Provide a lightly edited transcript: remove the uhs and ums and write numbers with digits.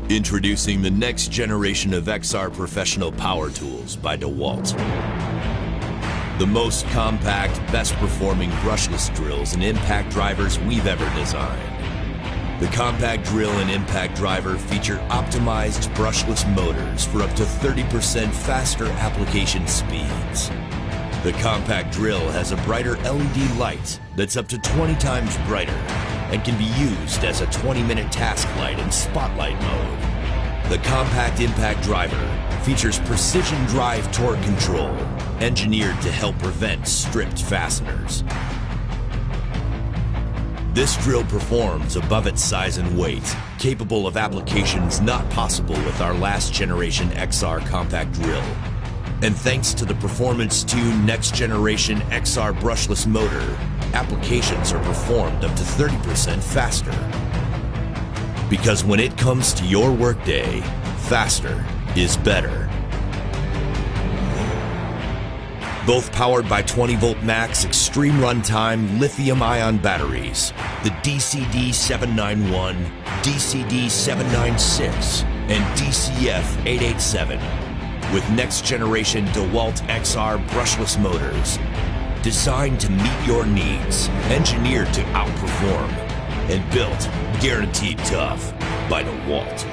Introducing the next generation of XR professional power tools by DEWALT. The most compact, best performing brushless drills and impact drivers we've ever designed. The compact drill and impact driver feature optimized brushless motors for up to 30% faster application speeds. The compact drill has a brighter LED light that's up to 20 times brighter and can be used as a 20-minute task light in spotlight mode. The compact impact driver features precision drive torque control, engineered to help prevent stripped fasteners. This drill performs above its size and weight, capable of applications not possible with our last generation XR compact drill. And thanks to the performance-tuned next generation XR brushless motor, applications are performed up to 30% faster. Because when it comes to your workday, faster is better. Both powered by 20-volt max extreme runtime lithium-ion batteries, the DCD791, DCD796, and DCF887, with next-generation DEWALT XR brushless motors, designed to meet your needs, engineered to outperform, and built guaranteed tough by DEWALT.